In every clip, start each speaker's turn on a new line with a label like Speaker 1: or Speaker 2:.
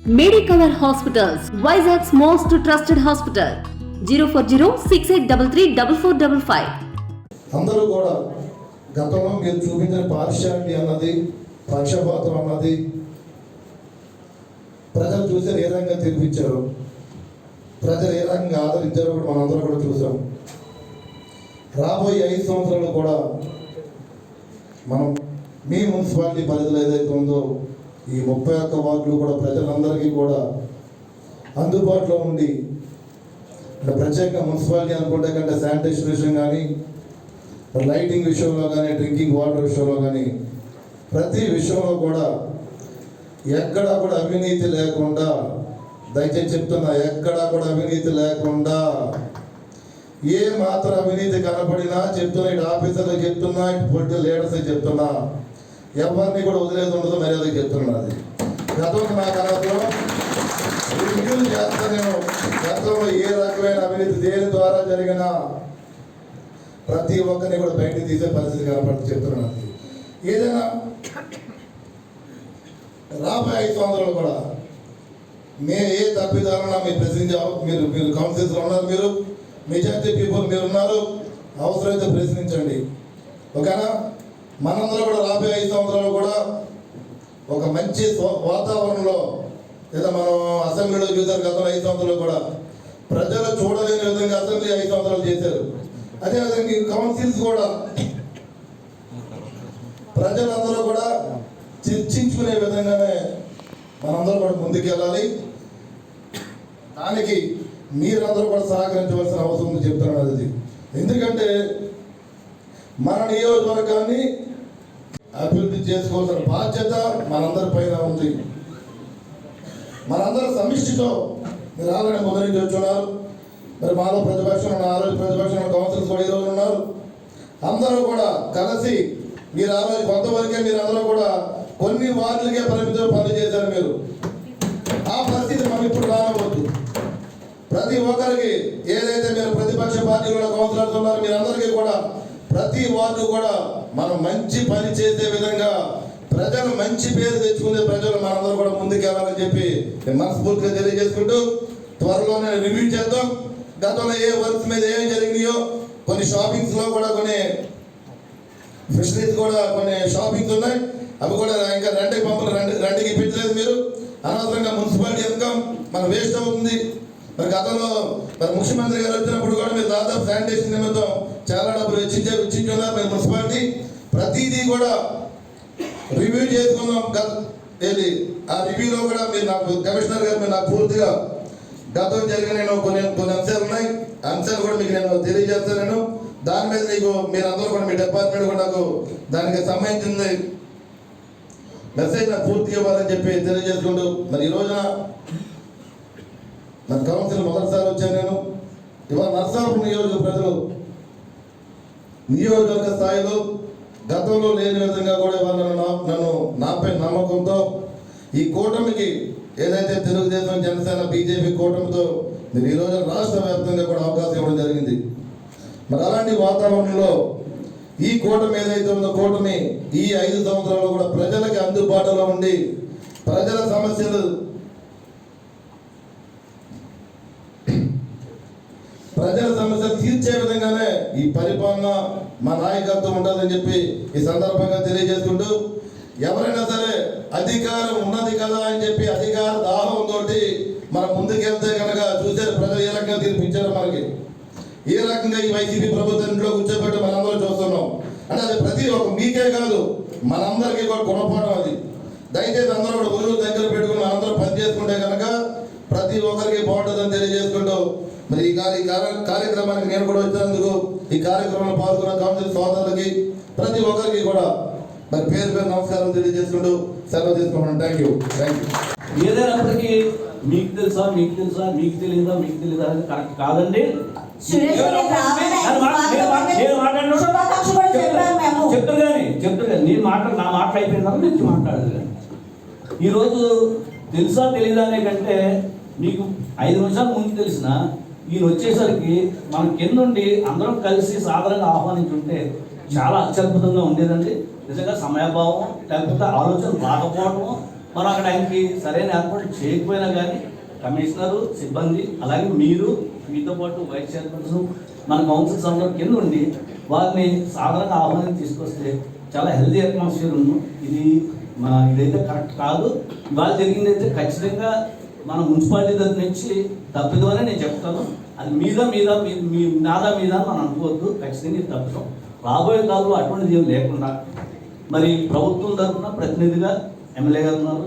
Speaker 1: Medicover Hospitals, Vizag's most trusted hospital. 04068334455.
Speaker 2: అందరూ కూడా గతంలో మీరు చూపించిన పార్షియాలిటీ అన్నది, పక్షపాతం అన్నది ప్రజలు చూసారు, ఏ రకంగా తీర్పిచ్చారు, ప్రజలు ఏ రకంగా ఆదరించారో కూడా మనందరం కూడా చూసాం. రాబోయే 5 సంవత్సరాలు కూడా మనం మీ మున్సిపాలిటీ పరిధిలో ఏదైతే ఉందో ఈ 31 వార్డులు కూడా ప్రజలందరికీ కూడా అందుబాటులో ఉండి, ప్రత్యేకంగా మున్సిపాలిటీ అనుకుంటే కంటే శానిటేషన్ విషయం కానీ, లైటింగ్ విషయంలో కానీ, డ్రింకింగ్ వాటర్ విషయంలో కానీ, ప్రతి విషయంలో కూడా ఎక్కడా కూడా అవినీతి లేకుండా, దయచేసి చెప్తున్నా, ఎక్కడా కూడా అవినీతి లేకుండా, ఏ మాత్రం అవినీతి కనపడినా చెప్తున్నా, ఇటు ఆఫీసర్లకు చెప్తున్నా, ఇటు పొలిటికల్ లీడర్స్కి చెప్తున్నా, ఎవరిని కూడా వదిలేదు ఉండదు, మర్యాదకి చెప్తున్నా. అది గతంలో నాకు అనవసరం, రివ్యూ చేస్తా నేను. గతంలో ఏ రకమైన అవినీతి దేని ద్వారా జరిగినా ప్రతి ఒక్కరిని కూడా బయటికి తీసే పరిస్థితి కనపడి చెప్తున్నాను. ఏదైనా రాబోయే 5 సంవత్సరాలు కూడా మేము ఏ తప్పిదాలన్నా మీరు ప్రశ్నించావు. మీరు కౌన్సిల్స్లో ఉన్నారు, మీరు మెజారిటీ పీపుల్ మీరు ఉన్నారు, అవసరమైతే ప్రశ్నించండి. ఓకేనా? మనందరూ కూడా రాబోయే 5 సంవత్సరాలు కూడా ఒక మంచి వాతావరణంలో, లేదా మనం అసెంబ్లీలో చూసారు గతంలో 5 సంవత్సరాలు కూడా ప్రజలు చూడలేని విధంగా అసెంబ్లీ 5 సంవత్సరాలు చేశారు. అదేవిధంగా ఈ కౌన్సిల్స్ కూడా ప్రజలందరూ కూడా చర్చించుకునే విధంగానే మనందరూ కూడా ముందుకెళ్ళాలి. దానికి మీరందరూ కూడా సహకరించవలసిన అవసరం ఉంది చెప్తున్నాను. అది ఎందుకంటే మన నియోజకవర్గాన్ని అభివృద్ధి చేసుకోవాల్సిన బాధ్యత మనందరి పైన ఉంది. మనందరూ సమిష్టితో, మీరు ఆల్రెడీ మొదటి నుంచి వచ్చున్నారు, మరి మాలో ప్రతిపక్షం ఉన్న, ఆ రోజు ప్రతిపక్షం కౌన్సిల్స్ కూడా ఈరోజు ఉన్నారు. అందరూ కూడా కలిసి మీరు ఆ రోజు కొంతవరకే మీరు అందరూ కూడా కొన్ని వార్డులకే పరిమితం పనులు చేశారు. మీరు ఆ పరిస్థితి మనం ఇప్పుడు రానవద్దు. ప్రతి ఒక్కరికి ఏదైతే మీరు ప్రతిపక్ష పార్టీలో కౌన్సిలర్స్ ఉన్నారు, మీరందరికీ కూడా ప్రతి వార్డు కూడా మనం మంచి పని చేసే విధంగా, ప్రజలు మంచి పేరు తెచ్చుకునే ప్రజలు మనందరూ కూడా ముందుకెళ్ళాలని చెప్పి మనస్ఫూర్తిగా తెలియజేసుకుంటూ, త్వరలోనే రివ్యూ చేద్దాం. గతంలో ఏ వర్క్స్ మీద ఏం జరిగినాయో, కొన్ని షాపింగ్స్లో కూడా కొన్ని ఫెసిలిటీస్ కూడా కొన్ని షాపింగ్స్ ఉన్నాయి, అవి కూడా ఇంకా రెండుకి పంపలు రెండుకి పెట్టలేదు. మీరు అనవసరంగా మున్సిపాలిటీ ఇన్కమ్ మన వేస్ట్ అవుతుంది. మరి గతంలో మరి ముఖ్యమంత్రి గారు వచ్చినప్పుడు కూడా మీరు దాదాపు శానిటేషన్ నిమిత్తం చాలా డబ్బులు వెచ్చించున్నారు మీరు మున్సిపాలిటీ. ప్రతిదీ కూడా రివ్యూ చేసుకుందాం. ఏది ఆ రివ్యూలో కూడా మీరు నాకు కమిషనర్ గారు మీరు నాకు పూర్తిగా గతం జరిగిన కొన్ని అంశాలు ఉన్నాయి, అంశాలు కూడా మీకు నేను తెలియజేస్తాను. నేను దాని మీద నీకు మీరందరూ కూడా మీ డిపార్ట్మెంట్ కూడా నాకు దానికి సంబంధించింది మెసేజ్ నాకు పూర్తిగా ఇవ్వాలని చెప్పి తెలియజేసుకుంటూ, మరి ఈ రోజున నా కౌన్సిల్ మొదటిసారి వచ్చాను నేను. ఇవాళ నర్సాపురం నియోజక ప్రజలు నియోజకవర్గ స్థాయిలో గతంలో లేని విధంగా కూడా ఇవాళ నన్ను నాపై నమ్మకంతో ఈ కూటమికి, ఏదైతే తెలుగుదేశం, జనసేన, బీజేపీ కూటమితో మీరు ఈరోజు రాష్ట్ర వ్యాప్తంగా కూడా అవకాశం ఇవ్వడం జరిగింది. మరి అలాంటి వాతావరణంలో ఈ కూటమి ఏదైతే ఉందో, కూటమి ఈ 5 సంవత్సరాలు కూడా ప్రజలకి అందుబాటులో ఉండి ప్రజల సమస్యలు తీర్చే విధంగానే ఈ పరిపాలన మా నాయకత్వం ఉంటుందని చెప్పి ఈ సందర్భంగా తెలియజేసుకుంటూ, ఎవరైనా సరే అధికారం ఉన్నది కదా అని చెప్పి అధికార దాహంతో మనం ముందుకెళ్తే కనుక చూసే ప్రజలు ఏ రకంగా తీర్పిచ్చారో, మనకి ఏ రకంగా ఈ వైసీపీ ప్రభుత్వం ఇంట్లో కూర్చోబెట్టి మనందరూ చూస్తున్నాం. అంటే అది ప్రతి ఒక్క మీకే కాదు మనందరికీ కూడా గుణపాఠం. అది దయచేసి అందరూ కూడా ఊరు దగ్గర పెట్టుకుని మనందరూ పని చేసుకుంటే కనుక ప్రతి ఒక్కరికి బాగుంటుందని తెలియజేసుకుంటూ, మరి ఈ కార్యక్రమానికి నేను కూడా వచ్చినందుకు, ఈ కార్యక్రమంలో పాల్గొన్న కౌన్సిల్ సోదరులకి ప్రతి ఒక్కరికి కూడా మరి పేరు నమస్కారం తెలియజేసుకుంటూ సెలవు తీసుకుంటున్నాను. Thank you.
Speaker 3: ఏదైనప్పటికీ మీకు తెలుసా, మీకు తెలియదా అనేది కరెక్ట్ కాదండి. చెప్తారు కానీ నేను నా మాటలు అయిపోయిన తర్వాత నుంచి మాట్లాడదు. కానీ ఈరోజు తెలుసా తెలియదా అనే కంటే మీకు 5 నిమిషాల ముందు తెలిసిన ఈయన వచ్చేసరికి మనం కిందుండి అందరం కలిసి సాధారణంగా ఆహ్వానించుంటే చాలా అత్యద్భుతంగా ఉండేదండి. నిజంగా సమయభావం లేకపోతే ఆలోచన రాకపోవటం మనం అక్కడ ఆయనకి సరైన ఏర్పాటు చేయకపోయినా కానీ కమిషనరు సిబ్బంది అలాగే మీరు మీతో పాటు వైస్ చైర్పర్సన్ మన కౌన్సిల్స్ అందరూ కింద ఉండి వారిని సాధారణంగా ఆహ్వానం తీసుకొస్తే చాలా హెల్దీ అట్మాస్ఫియర్ ఉంది. ఇదైతే కరెక్ట్ కాదు. ఇవాళ జరిగిందైతే ఖచ్చితంగా మన మున్సిపాలిటీ దగ్గర నుంచి తప్పిదమని నేను చెప్తాను. అది మీ నాదా మీద మనం అనుకోవద్దు. ఖచ్చితంగా ఇది తప్పడం. రాబోయే కాలంలో అటువంటిది ఏం లేకుండా మరి ప్రభుత్వం తరఫున ప్రతినిధిగా ఎమ్మెల్యే గారు ఉన్నారు.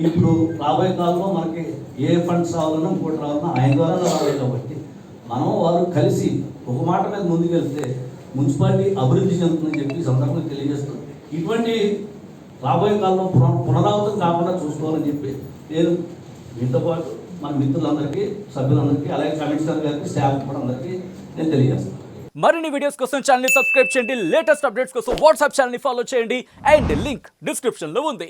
Speaker 3: ఇప్పుడు రాబోయే కాలంలో మనకి ఏ ఫండ్స్ రావాలన్నా ఇంకోటి రావాలన్నా ఆయన ద్వారా రావాలి కాబట్టి మనం వారు కలిసి ఒక మాట మీద ముందుకు వెళ్తే మున్సిపాలిటీ అభివృద్ధి చెందుతుందని చెప్పి సందర్భంగా తెలియజేస్తూ ఇటువంటి రాబోయే కాలంలో పునరావృతం కాకుండా చూసుకోవాలని చెప్పి నేను మీతో పాటు మన మిత్రులందరికీ సభ్యులందరికీ అలాగే కమిషనర్ గారికి స్టాఫ్ కూడా అందరికీ నేను తెలియజేస్తాను.
Speaker 4: మరిన్ని వీడియోస్ కోసం ఛానల్ ని సబ్స్క్రైబ్ చేయండి. లేటెస్ట్ అప్డేట్స్ కోసం వాట్సాప్ ఛానల్ ని ఫాలో చేయండి అండ్ లింక్ డిస్క్రిప్షన్ లో ఉంది.